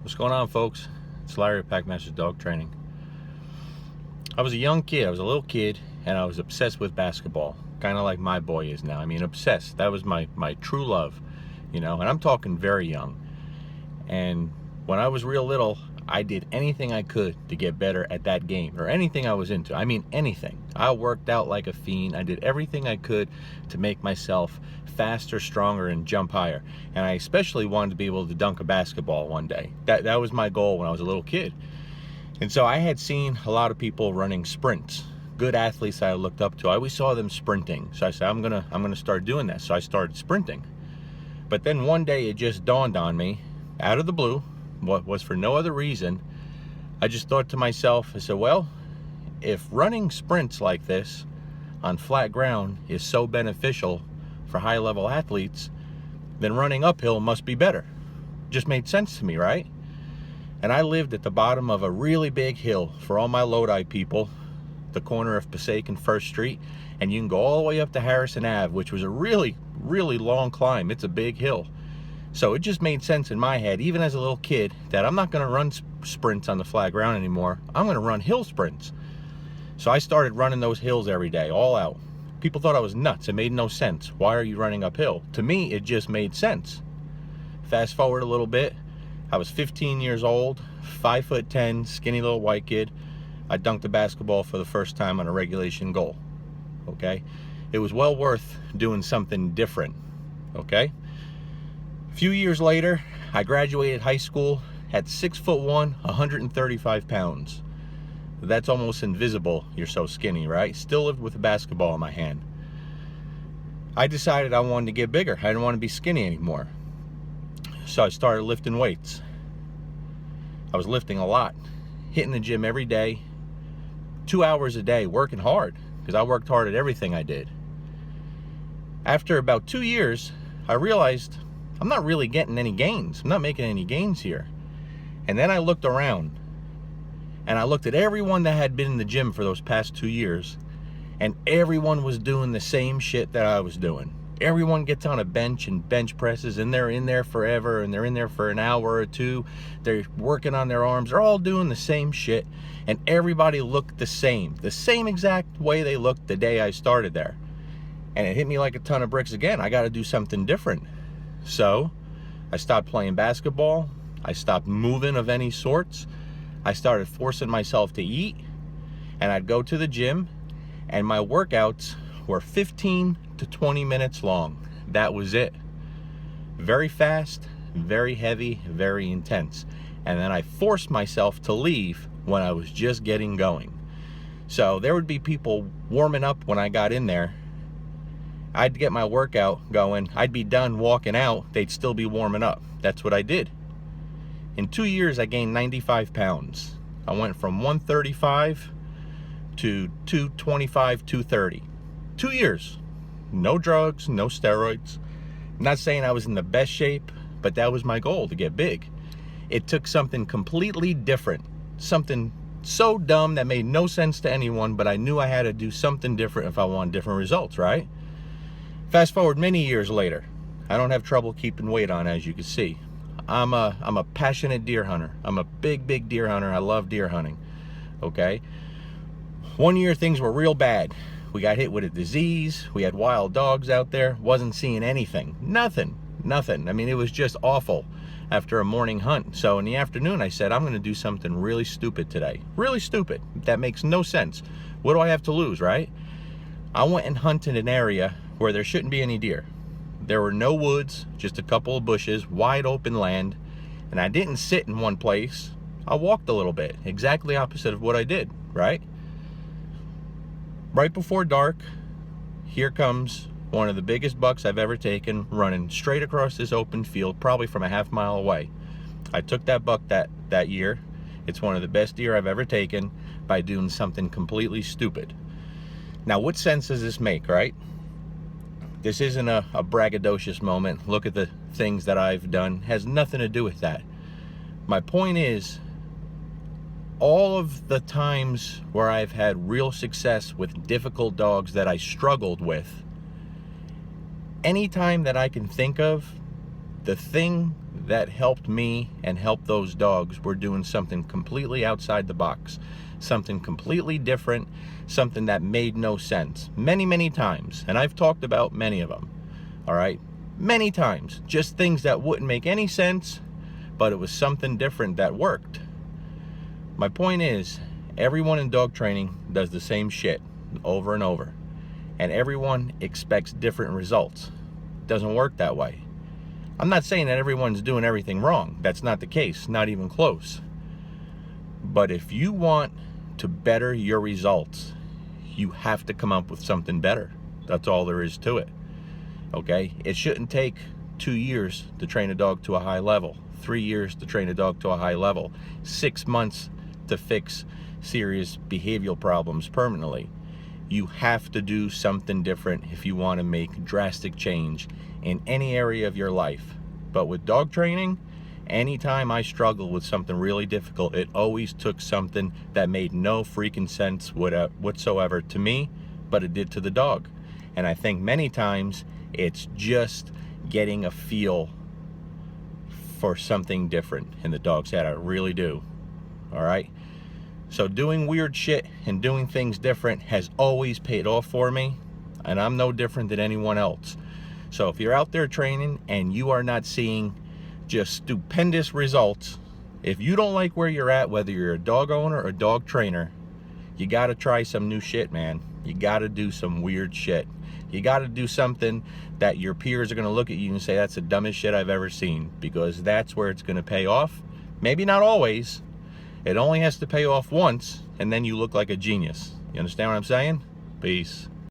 What's going on, folks? It's Larry at Packmasters Dog Training. I was a young kid. I was a little kid, and I was obsessed with basketball, kind of like my boy is now. I mean, obsessed. That was my true love, and I'm talking very young. And when I was real little, I did anything I could to get better at that game, or anything I was into. I mean, anything. I worked out like a fiend. I did everything I could to make myself faster, stronger, and jump higher. And I especially wanted to be able to dunk a basketball one day. That was my goal when I was a little kid. And so I had seen a lot of people running sprints, good athletes that I looked up to. I always saw them sprinting. So I said, I'm gonna start doing that. So I started sprinting. But then one day it just dawned on me, out of the blue, what was for no other reason. I just thought to myself, I said, well, if running sprints like this on flat ground is so beneficial for high-level athletes, then running uphill must be better. Just made sense to me, right? And I lived at the bottom of a really big hill for all my Lodi people, the corner of Passaic and First Street, and you can go all the way up to Harrison Ave, which was a really, really long climb. It's a big hill. So it just made sense in my head, even as a little kid, that I'm not going to run sprints on the flat ground anymore. I'm going to run hill sprints. So I started running those hills every day, all out. People thought I was nuts. It made no sense. Why are you running uphill? To me, it just made sense. Fast forward a little bit. I was 15 years old, 5'10", skinny little white kid. I dunked a basketball for the first time on a regulation goal. Okay? It was well worth doing something different. Okay? A few years later, I graduated high school at 6'1", 135 pounds. That's almost invisible. You're so skinny, right? Still lived with a basketball in my hand. I decided I wanted to get bigger. I didn't want to be skinny anymore. So I started lifting weights. I was lifting a lot, hitting the gym every day, 2 hours a day, working hard, because I worked hard at everything I did. After about 2 years, I realized I'm not really getting any gains. I'm not making any gains here. And then I looked around, and I looked at everyone that had been in the gym for those past 2 years, and everyone was doing the same shit that I was doing. Everyone gets on a bench and bench presses, and they're in there forever, and they're in there for an hour or two. They're working on their arms. They're all doing the same shit, and everybody looked the same exact way they looked the day I started there. And it hit me like a ton of bricks again. I got to do something different. So I stopped playing basketball. I stopped moving of any sorts. I started forcing myself to eat, and I'd go to the gym, and my workouts were 15 to 20 minutes long. That was it. Very fast, very heavy, very intense. And then I forced myself to leave when I was just getting going. So there would be people warming up when I got in there. I'd get my workout going. I'd be done walking out. They'd still be warming up. That's what I did. In 2 years, I gained 95 pounds. I went from 135 to 225, 230. 2 years. No drugs, no steroids. I'm not saying I was in the best shape, but that was my goal, to get big. It took something completely different. Something so dumb that made no sense to anyone, but I knew I had to do something different if I wanted different results, right? Fast forward many years later. I don't have trouble keeping weight on, as you can see. I'm a passionate deer hunter. I'm a big deer hunter. I love deer hunting. Okay? One year things were real bad. We got hit with a disease. We had wild dogs out there. Wasn't seeing anything. Nothing. I mean, it was just awful after a morning hunt. So in the afternoon, I said, I'm going to do something really stupid today. Really stupid. That makes no sense. What do I have to lose, right? I went and hunted an area where there shouldn't be any deer. There were no woods, just a couple of bushes, wide open land. And I didn't sit in one place. I walked a little bit. Exactly opposite of what I did, right? Right before dark, here comes one of the biggest bucks I've ever taken, running straight across this open field, probably from a half mile away. I took that buck that year. It's one of the best deer I've ever taken by doing something completely stupid. Now, what sense does this make, right? This isn't a braggadocious moment. Look at the things that I've done. It has nothing to do with that. My point is, all of the times where I've had real success with difficult dogs that I struggled with, anytime that I can think of, the thing that helped me and helped those dogs were doing something completely outside the box, something completely different, something that made no sense many times. And I've talked about many of them, all right? Many times, just things that wouldn't make any sense, but it was something different that worked. My point is, everyone in dog training does the same shit over and over, and everyone expects different results. It doesn't work that way. I'm not saying that everyone's doing everything wrong. That's not the case, not even close. But if you want to better your results, you have to come up with something better. That's all there is to it. Okay? It shouldn't take 2 years to train a dog to a high level, 3 years to train a dog to a high level, 6 months to fix serious behavioral problems permanently. You have to do something different if you want to make drastic change in any area of your life. But with dog training, anytime I struggled with something really difficult, it always took something that made no freaking sense whatsoever to me, but it did to the dog. And I think many times it's just getting a feel for something different in the dog's head. I really do. All right? So doing weird shit and doing things different has always paid off for me, and I'm no different than anyone else. So if you're out there training and you are not seeing just stupendous results, if you don't like where you're at, whether you're a dog owner or a dog trainer, you got to try some new shit, man. You got to do some weird shit. You got to do something that your peers are going to look at you and say, that's the dumbest shit I've ever seen, because that's where it's going to pay off. Maybe not always. It only has to pay off once, and then you look like a genius. You understand what I'm saying? Peace.